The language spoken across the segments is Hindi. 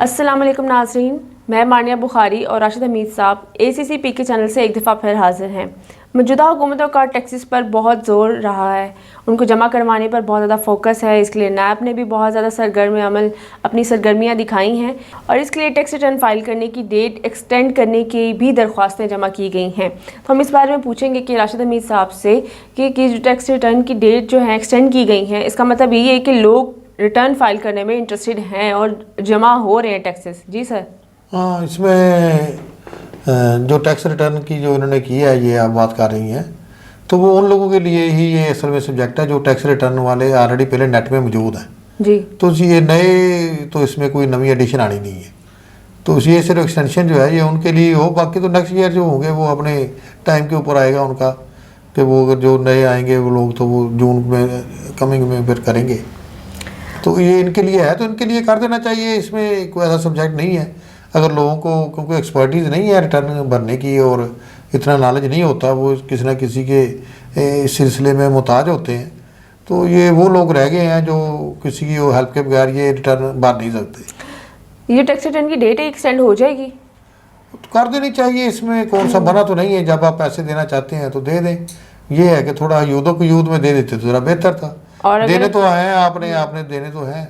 अस्सलाम वालेकुम नाज़रीन, मैं मानिया बुखारी और राशिद हमीद साहब ACCP के चैनल से एक दफ़ा फिर हाज़िर हैं। मौजूदा हुकूमतों का टैक्सेस पर बहुत ज़ोर रहा है, उनको जमा करवाने पर बहुत ज़्यादा फोकस है। इसके लिए नैब ने भी बहुत ज़्यादा सरगर्म अमल अपनी सरगर्मियाँ दिखाई हैं और इसके लिए टैक्स रिटर्न फाइल करने की डेट एक्सटेंड करने की भी दरख्वास्तें जमा की गई हैं। तो हम इस बारे में पूछेंगे कि राशिद हमीद साहब से कि जो टैक्स रिटर्न की डेट जो है एक्सटेंड की गई हैं, इसका मतलब ये है कि लोग रिटर्न फाइल करने में इंटरेस्टेड हैं और जमा हो रहे हैं टैक्सेस। जी सर। हाँ, इसमें जो टैक्स रिटर्न की जो इन्होंने की है, ये आप बात कर रही हैं, तो वो उन लोगों के लिए ही ये असल में सब्जेक्ट है जो टैक्स रिटर्न वाले ऑलरेडी पहले नेट में मौजूद हैं जी। तो ये नए, तो इसमें कोई नई एडिशन आनी नहीं है। तो ये सिर्फ एक्सटेंशन जो है ये उनके लिए हो, बाकी तो नेक्स्ट ईयर जो होंगे वो अपने टाइम के ऊपर आएगा उनका, कि वो अगर जो नए आएंगे वो लोग तो वो जून में कमिंग में फिर करेंगे। तो ये इनके लिए है, तो इनके लिए कर देना चाहिए, इसमें कोई ऐसा सब्जेक्ट नहीं है। अगर लोगों को क्योंकि एक्सपर्टीज़ नहीं है रिटर्न भरने की और इतना नॉलेज नहीं होता, वो किसी न किसी के इस सिलसिले में मुहताज होते हैं, तो ये वो लोग रह गए हैं जो किसी की हेल्प के बगैर ये रिटर्न भर नहीं सकते। ये टैक्स रिटर्न की डेट एक्सटेंड हो जाएगी? तो कर देनी चाहिए, इसमें कौन सा बना तो नहीं है। जब आप पैसे देना चाहते हैं तो दे दें। ये है कि थोड़ा यूदों को यूद में दे देते तो ज़रा बेहतर था। और देने तो हैं आपने देने तो हैं,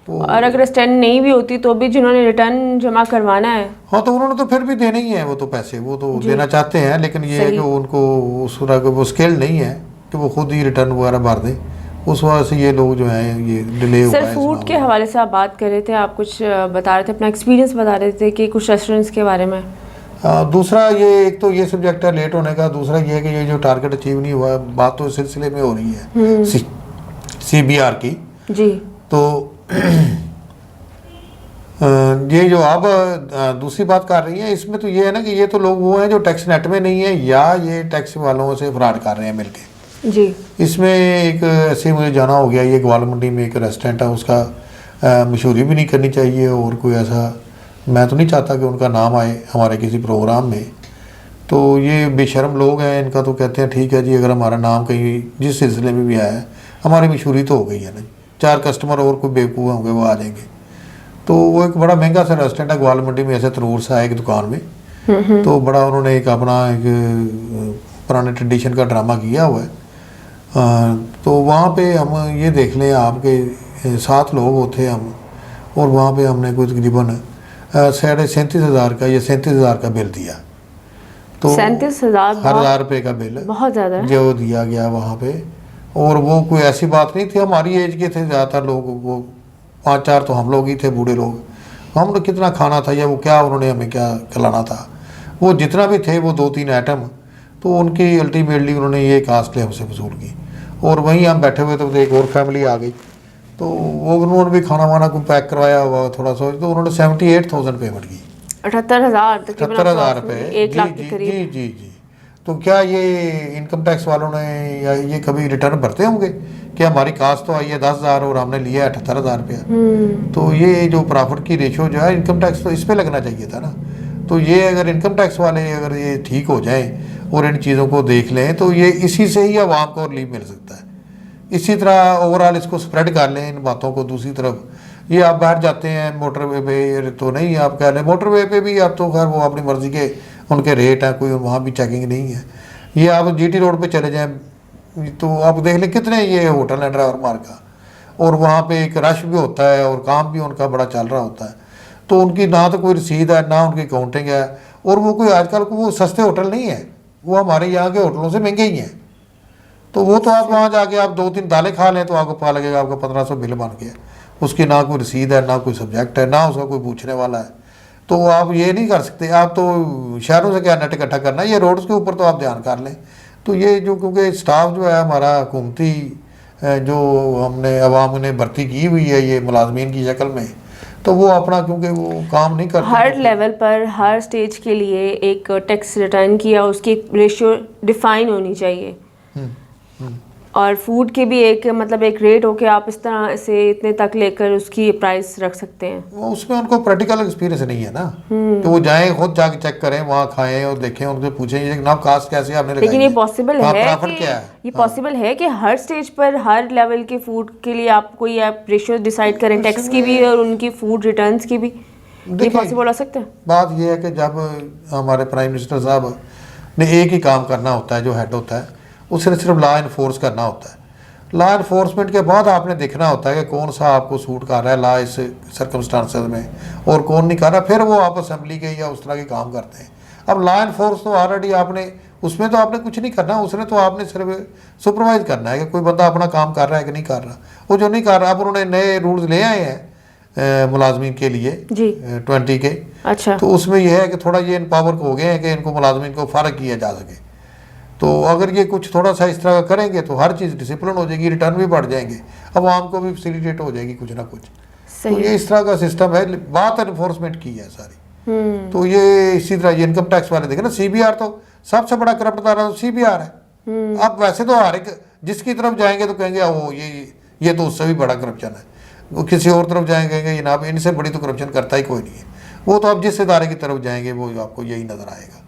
तो और अगर एक्सटेंड नहीं भी होती तो भी जिन्होंने रिटर्न जमा करवाना है, हाँ, तो उन्होंने तो फिर भी देने ही है वो तो पैसे, वो तो देना चाहते हैं, लेकिन ये है कि उनको उस तरह का वो स्केल नहीं है कि वो खुद ही रिटर्न वगैरह भर दें। उस वजह से ये लोग जो हैं ये डिले हुआ है। सर फूड के हवाले से आप बात कर रहे थे, आप कुछ बता रहे थे, अपना एक्सपीरियंस बता रहे थे कि कुछ रेस्टोरेंट्स के बारे में। दूसरा ये एक तो ये सब्जेक्ट है लेट होने का, दूसरा ये है कि ये जो टारगेट अचीव नहीं हुआ, बात तो इस सिलसिले में हो रही है CBR की। जी। तो ये जो आप दूसरी बात कर रही हैं, इसमें तो ये है ना कि ये तो लोग वो हैं जो टैक्स नेट में नहीं है या ये टैक्स वालों से फ्रॉड कर रहे हैं मिलके। जी। इसमें एक ऐसे मुझे जाना हो गया, ये ग्वाल मंडी में एक रेस्टोरेंट है, उसका मशहूरी भी नहीं करनी चाहिए और कोई ऐसा मैं तो नहीं चाहता कि उनका नाम आए हमारे किसी प्रोग्राम में। तो ये बेशर्म लोग हैं, इनका तो कहते हैं ठीक है जी, अगर हमारा नाम कहीं जिस सिलसिले में भी आया है हमारी मशहूरी तो हो गई है ना, 4 कस्टमर और कोई बेवकूफ़ होंगे वो आ जाएंगे। तो वो एक बड़ा महंगा सा रेस्टोरेंट है ग्वाल मंडी में, ऐसे तरूर सा है एक दुकान में। तो बड़ा उन्होंने एक अपना एक पुराने ट्रेडिशन का ड्रामा किया हुआ है। तो वहाँ पे हम ये देख लें आपके 7 लोग होते हम, और वहाँ पे हमने कोई तकरीबन 37,500 का या 37,000 का बिल दिया। तो 37,000 रुपये का बिल बहुत ज़्यादा जो दिया गया वहाँ पे। और वो कोई ऐसी बात नहीं थी, हमारी एज के थे ज़्यादातर लोग, वो 5-4 तो हम लोग ही थे बूढ़े लोग। हमने कितना खाना था या वो क्या उन्होंने हमें क्या खिलाना था, वो जितना भी थे वो 2-3 आइटम, तो उनकी अल्टीमेटली उन्होंने ये कास्टली हमसे वसूल की। और वहीं हम बैठे हुए तो एक और फैमिली आ गई, तो वो उन्होंने भी खाना वाना को पैक करवाया हुआ थोड़ा सा, तो उन्होंने 78,000 पेमेंट की। 78,000 रुपये, 1 लाख के करीब। जी जी जी। तो क्या ये इनकम टैक्स वालों ने या ये कभी रिटर्न भरते होंगे कि हमारी कास्ट तो आई है 10,000 और हमने लिया 78,000 रुपया? तो ये जो प्रॉफिट की रेशो जो है इनकम टैक्स तो इस पर लगना चाहिए था ना। तो ये अगर इनकम टैक्स वाले अगर ये ठीक हो जाएं और इन चीज़ों को देख लें तो ये इसी से ही आवाम को रिलीफ मिल सकता है। इसी तरह ओवरऑल इसको स्प्रेड कर लें इन बातों को। दूसरी तरफ ये आप बाहर जाते हैं मोटरवे पे, तो नहीं आप कह लें मोटरवे पे भी आप तो खैर वो अपनी मर्ज़ी के उनके रेट हैं, कोई वहाँ भी चेकिंग नहीं है। ये आप GT रोड पे चले जाएं तो आप देख लें कितने ये होटल हैं ड्राइवर मार का, और वहाँ पे एक रश भी होता है और काम भी उनका बड़ा चल रहा होता है। तो उनकी ना तो कोई रसीद है ना उनकी काउंटिंग है, और वो कोई आजकल को वो सस्ते होटल नहीं है, वो हमारे यहाँ के होटलों से महंगे ही हैं। तो वो तो आप वहाँ जाके आप 2-3 दालें खा लें तो आपको पता लगेगा आपका 1500 बिल बन गया, उसकी ना कोई रसीद है ना कोई सब्जेक्ट है ना उसका कोई पूछने वाला है। तो आप ये नहीं कर सकते, आप तो शहरों से क्या नेट इकट्ठा करना है, ये रोड्स के ऊपर तो आप ध्यान कर लें। तो ये जो क्योंकि स्टाफ जो है हमारा हुकूमती जो हमने अवाम ने भर्ती की हुई है ये मुलाजमीन की शक्ल में, तो वो अपना क्योंकि वो काम नहीं करते। हर लेवल पर हर स्टेज के लिए एक टैक्स रिटर्न की या उसकी रेशियो डिफाइन होनी चाहिए। और फूड के भी एक मतलब एक रेट हो कि आप इस तरह से इतने तक लेकर उसकी प्राइस रख सकते हैं। उसमें उनको प्रैक्टिकल एक्सपीरियंस नहीं है ना, तो वो जाएं खुद जाके चेक करें, वहाँ खाएं और देखें, उनसे पूछें ये जनाब कास्ट कैसे आपने लगाई। लेकिन ये पॉसिबल है कि क्या है? ये पॉसिबल है कि हर स्टेज पर हर लेवल के फूड के लिए आप कोई आप रेशियो डिसाइड करें टैक्स की भी और उनकी फूड रिटर्न्स की भी? ये देखिए, पॉसिबल हो सकता है? बात यह है कि जब हमारे प्राइम मिनिस्टर साहब ने एक ही काम करना होता है, जो हेड होता है उसने सिर्फ लॉ इन्फोर्स करना होता है। लॉ इन्फोर्समेंट के बाद आपने देखना होता है कि कौन सा आपको सूट कर रहा है लॉ इस सर्कमस्टांसेस में और कौन नहीं कर रहा, फिर वो आप असेंबली के या उस तरह के काम करते हैं। अब लॉ इन्फोर्स तो ऑलरेडी आपने उसमें तो आपने कुछ नहीं करना, उसने तो आपने सिर्फ सुपरवाइज करना है कि कोई बंदा अपना काम कर रहा है कि नहीं कर रहा। वो जो नहीं कर रहा, अब उन्होंने नए रूल्स ले आए हैं मुलाजमीन के लिए जी 20 के। अच्छा, तो उसमें यह है कि थोड़ा ये इनपावर हो गए हैं कि इनको मुलाजमीन को फ़र्क किया जा सके। तो अगर ये कुछ थोड़ा सा इस तरह का करेंगे तो हर चीज़ डिसिप्लिन हो जाएगी, रिटर्न भी बढ़ जाएंगे, आवाम को भी फैसिलिटेट हो जाएगी कुछ ना कुछ। तो सही ये इस तरह का सिस्टम है, बात इन्फोर्समेंट की है सारी। तो ये इसी तरह ये इनकम टैक्स वाले देखे ना, CBR तो सबसे बड़ा करप्ट अदारा तो CBR है। अब वैसे तो हर एक जिसकी तरफ जाएंगे तो कहेंगे वो ये तो उससे भी बड़ा करप्शन है, वो किसी और तरफ जाएंगे कहेंगे जनाब इनसे बड़ी तो करप्शन करता ही कोई नहीं है। वो तो अब जिस इदारे की तरफ जाएंगे वो आपको यही नज़र आएगा।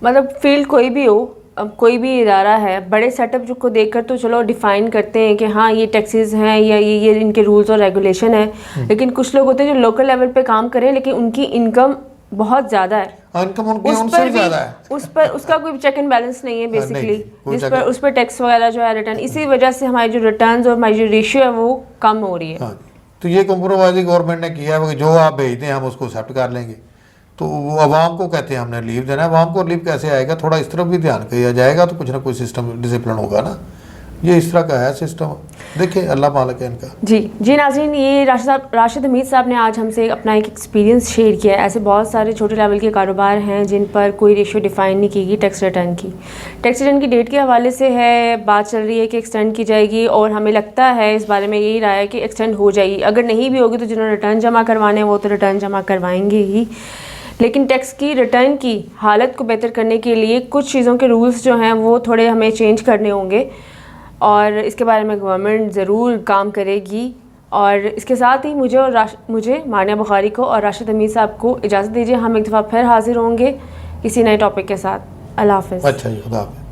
मतलब फील्ड कोई भी हो, अब कोई भी इदारा है, बड़े सेटअप जो को देखकर तो चलो डिफाइन करते हैं कि हाँ ये टैक्सेस हैं या ये इनके रूल्स और रेगुलेशन है, लेकिन कुछ लोग होते हैं जो लोकल लेवल पे काम करें लेकिन उनकी इनकम बहुत ज़्यादा है, इनकम उनसे भी ज़्यादा है, उस पर उसका कोई चेक एंड बैलेंस नहीं है बेसिकली, कोई जिस पर उस पर टैक्स वगैरह जो है रिटर्न, इसी वजह से हमारी जो रिटर्न्स और हमारी जो रेशियो है वो कम हो रही है। हाँ, तो ये कॉम्प्रोमाइज गवर्नमेंट ने किया है कि जो आप भेजते हैं हम उसको एक्सेप्ट कर लेंगे। तो वो आवाम को कहते हैं हमने रिलीफ देना है, आवाम को रिलीफ कैसे आएगा, थोड़ा इस तरफ भी ध्यान किया जाएगा तो कुछ ना कुछ सिस्टम डिसिप्लिन होगा ना। ये इस तरह का है सिस्टम, देखिए अल्लाह मालिक है इनका। जी नाज़रीन, ये राशिद हमीद साहब ने आज हमसे अपना एक एक्सपीरियंस शेयर किया है। ऐसे बहुत सारे छोटे लेवल के कारोबार हैं जिन पर कोई रेशियो डिफ़ाइन नहीं की गई टैक्स रिटर्न की। टैक्स रिटर्न की डेट के हवाले से है बात चल रही है कि एक्सटेंड की जाएगी, और हमें लगता है इस बारे में यही राय है कि एक्सटेंड हो जाएगी। अगर नहीं भी होगी तो जिन्होंने रिटर्न जमा करवाने हैं वो तो रिटर्न जमा करवाएंगे ही, लेकिन टैक्स की रिटर्न की हालत को बेहतर करने के लिए कुछ चीज़ों के रूल्स जो हैं वो थोड़े हमें चेंज करने होंगे, और इसके बारे में गवर्नमेंट ज़रूर काम करेगी। और इसके साथ ही मुझे मानिया बुखारी को और राशिद हमीद साहब को इजाज़त दीजिए। हम एक दफ़ा फिर हाज़िर होंगे किसी नए टॉपिक के साथ। अल्लाह हाफ़िज़। अच्छा जी, खुदा हाफ़िज़।